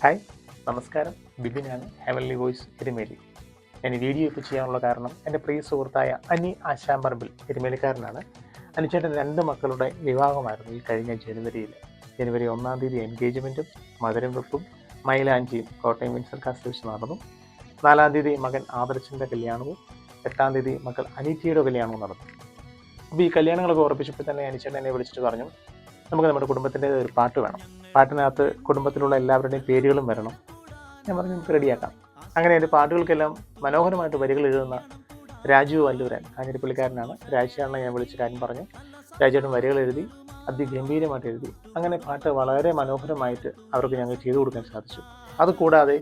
Hi, നമസ്കാരം. ബിബിനാണ്, heavenly voice Erumeli. ഞാൻ ഈ വീഡിയോ ഇപ്പോൾ ചെയ്യാനുള്ള കാരണം എൻ്റെ പ്രിയ സുഹൃത്തായ അനി ആശാമ്പറമ്പിൽ എരുമേലിക്കാരനാണ്. അനിച്ചേട്ടൻ 2 മക്കളുടെ വിവാഹമായിരുന്നു ഈ കഴിഞ്ഞ ജനുവരി 1-ാം തീയതി എൻഗേജ്മെൻറ്റും മധുരം വെപ്പും മൈലാഞ്ചിയും കോട്ടയം വിൻസർ കാസ്റ്റ് വെച്ച് നടന്നു. 4-ാം തീയതി മകൻ ആദർശിൻ്റെ കല്യാണവും 8-ാം തീയതി മകൾ അനീറ്റയുടെ കല്യാണവും നടന്നു. അപ്പോൾ ഈ കല്യാണങ്ങളൊക്കെ ഉറപ്പിച്ചപ്പോൾ തന്നെ അനിച്ചേട്ടൻ എന്നെ വിളിച്ചിട്ട് പറഞ്ഞു, നമുക്ക് നമ്മുടെ കുടുംബത്തിൻ്റെ ഒരു പാട്ട് വേണം, പാട്ടിനകത്ത് കുടുംബത്തിലുള്ള എല്ലാവരുടെയും പേരുകളും വരണം. ഞാൻ പറഞ്ഞു നമുക്ക് റെഡിയാക്കാം. അങ്ങനെ എൻ്റെ പാട്ടുകൾക്കെല്ലാം മനോഹരമായിട്ട് വരികൾ എഴുതുന്ന രാജു വല്ലൂരൻ കാഞ്ഞിരപ്പള്ളിക്കാരനാണ്. രാജേഷാണ് ഞാൻ വിളിച്ച് കാര്യം പറഞ്ഞു. രാജേട്ടൻ വരികൾ എഴുതി, അതിഗംഭീരമായിട്ട് എഴുതി. അങ്ങനെ പാട്ട് വളരെ മനോഹരമായിട്ട് അവർക്ക് ഞങ്ങൾ ചെയ്തു കൊടുക്കാൻ സാധിച്ചു. അതുകൂടാതെ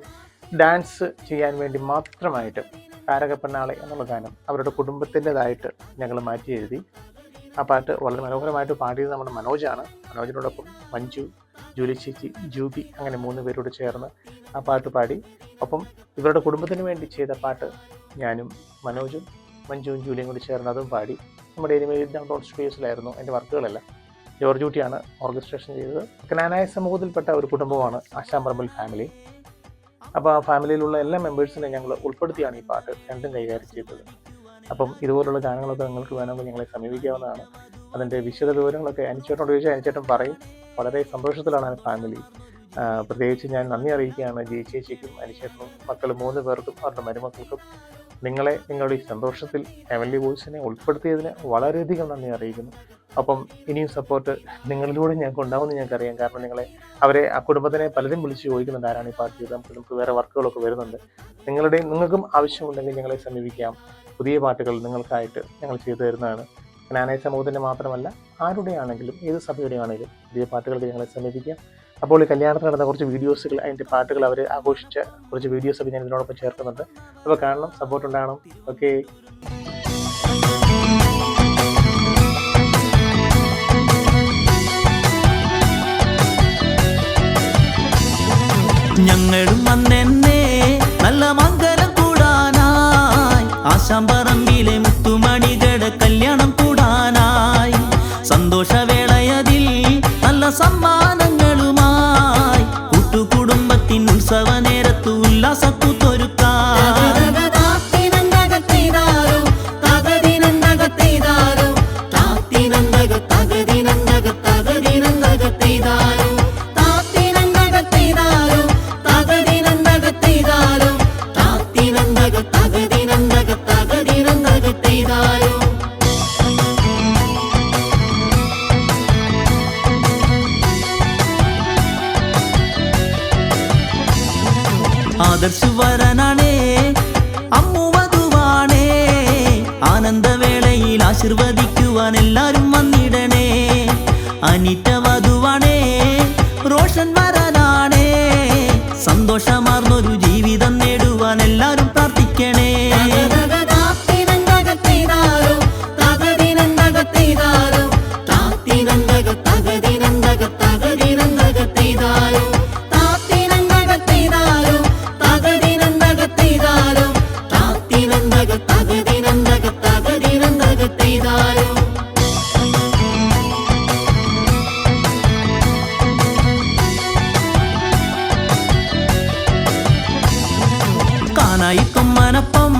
ഡാൻസ് ചെയ്യാൻ വേണ്ടി മാത്രമായിട്ട് താരകപ്പെണ്ണാളെ എന്നുള്ള ഗാനം അവരുടെ കുടുംബത്തിൻ്റെതായിട്ട് ഞങ്ങൾ മാറ്റി എഴുതി. ആ പാട്ട് വളരെ മനോഹരമായിട്ട് പാടിയത് നമ്മുടെ മനോജാണ്. മനോജിനോടൊപ്പം മഞ്ജു, ജൂലി ചേച്ചി, ജൂബി, അങ്ങനെ 3 പേരോട് ചേർന്ന് ആ പാട്ട് പാടി. ഒപ്പം ഇവരുടെ കുടുംബത്തിന് വേണ്ടി ചെയ്ത പാട്ട് ഞാനും മനോജും മഞ്ജുവും ജൂലിയും കൂടി ചേർന്ന് അതും പാടി. നമ്മുടെ എരുമേലി ഡൗൺടൗൺ സ്റ്റുഡിയോസിലായിരുന്നു എൻ്റെ വർക്കുകളെല്ലാം. ജോർജ് കുട്ടിയാണ് ഓർക്കസ്ട്രേഷൻ ചെയ്തത്. ജ്ഞാനായ സമൂഹത്തിൽപ്പെട്ട ഒരു കുടുംബമാണ് ആശാമ്പറമ്പിൽ ഫാമിലി. അപ്പോൾ ആ ഫാമിലിയിലുള്ള എല്ലാ മെമ്പേഴ്സിനെ ഞങ്ങൾ ഉൾപ്പെടുത്തിയാണ് ഈ പാട്ട് രണ്ടും കൈകാര്യം ചെയ്തത്. അപ്പം ഇതുപോലുള്ള ഗാനങ്ങളൊക്കെ നിങ്ങൾക്ക് വേണമെങ്കിൽ ഞങ്ങളെ സമീപിക്കാവുന്നതാണ്. അതിൻ്റെ വിശദ വിവരങ്ങളൊക്കെ അനിച്ചേട്ടനോട് ചോദിച്ചാൽ അനിച്ചേട്ടൻ പറയും. വളരെ സന്തോഷത്തിലാണ് ആ ഫാമിലി. പ്രത്യേകിച്ച് ഞാൻ നന്ദി അറിയിക്കുകയാണ് ചേച്ചിക്കും അനിച്ചേട്ടനും മക്കൾ 3 പേർക്കും അവരുടെ മരുമക്കൾക്കും. നിങ്ങളുടെ ഈ സന്തോഷത്തിൽ ഹെവൻലി വോയിസിനെ ഉൾപ്പെടുത്തിയതിന് വളരെയധികം നന്ദി അറിയിക്കുന്നു. അപ്പം ഇനിയും സപ്പോർട്ട് നിങ്ങളിലൂടെ ഞങ്ങൾക്ക് ഉണ്ടാവുമെന്ന് ഞങ്ങൾക്കറിയാം. കാരണം അവരെ ആ കുടുംബത്തിനെ പലരും വിളിച്ച് ചോദിക്കുന്നുണ്ട്, ആരാണ് ഈ പാട്ട് ചെയ്തത്, നമുക്ക് വേറെ വർക്കുകളൊക്കെ വരുന്നുണ്ട്. നിങ്ങൾക്കും ആവശ്യമുണ്ടെങ്കിൽ ഞങ്ങളെ സമീപിക്കാം. പുതിയ പാട്ടുകൾ നിങ്ങൾക്കായിട്ട് ഞങ്ങൾ ചെയ്തു തരുന്നതാണ്. ജ്ഞാനായ സമൂഹത്തിൻ്റെ മാത്രമല്ല, ആരുടെയാണെങ്കിലും ഏത് സഭയുടെ ആണെങ്കിലും പുതിയ പാട്ടുകൾക്ക് ഞങ്ങളെ സമീപിക്കാം. അപ്പോൾ ഈ കല്യാണത്തിന് നടന്ന കുറച്ച് വീഡിയോസുകൾ, അതിൻ്റെ പാട്ടുകൾ അവർ ആഘോഷിച്ച കുറച്ച് വീഡിയോസൊക്കെ ഞാൻ ഇതിനോടൊപ്പം ചേർക്കുന്നുണ്ട്. അപ്പോൾ കാണണം, സപ്പോർട്ട് ഉണ്ടാകണം. ഓക്കെ. ഞങ്ങളും വന്നെന്നേ നല്ല മംഗലം കൂടാനായി, ആശാമ്പറമ്പിലെ മുത്തുമണികളുടെ കല്യാണം കൂടാനായി, സന്തോഷവേളയതിൽ നല്ല സമ്മാനങ്ങളുമായി കൂട്ടുകുടുംബത്തിൻ ഉത്സവ നേരത്തു ഉല്ലാസത്തുതൊരുക്കാം. ആദർശവരനാണേ അമ്മു വധുവാണേ, ആനന്ദവേളയിൽ ആശീർവദിക്കുവാൻ എല്ലാരും വന്നിടണേ. അനിറ്റ വധുവാണേ, റോഷൻ വരനാണേ, സന്തോഷമാർന്നൊരു ജീവിതം നേടുവാൻ എല്ലാരും പ്രാർത്ഥിക്കണേ. കൊമ്മനപ്പം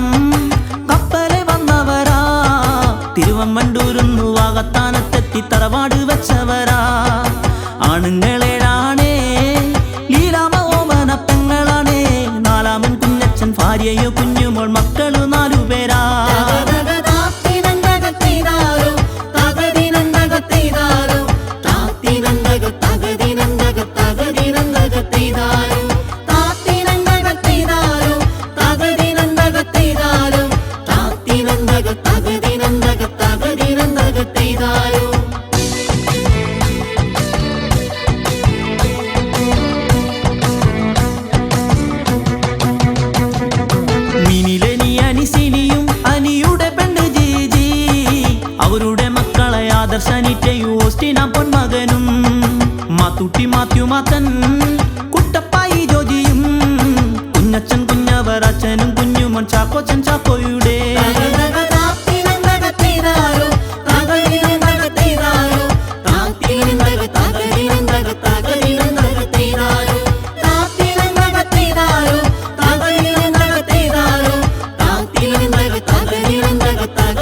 കപ്പലെ വന്നവരാ, തിരുവമ്മണ്ടൂരുന്നു വാകത്താനത്തെത്തി തറവാട് വെച്ചവരാ. ആണുങ്ങളേഴാണേ, ലീലാമ ഓമന പെങ്ങളാണേ, 4-ാമൻ കുഞ്ഞച്ഛൻ, ഭാര്യയോ കുഞ്ഞുമോൾ, മക്കള് 4 പേരാ. അവരുടെ മക്കളെ ആദർശനിറ്റയും ഓസ്റ്റിനാം പൊന്മകനും, മാത്തൂട്ടി മാത്യു മാത്തൻ, കുട്ടപ്പായി ജോജിയും, കുഞ്ഞച്ഛൻ കുഞ്ഞവർ, അച്ഛനും കുഞ്ഞുമോൻ ചാക്കോച്ചൻ ചാക്കോയുടെ. തകത്താൻ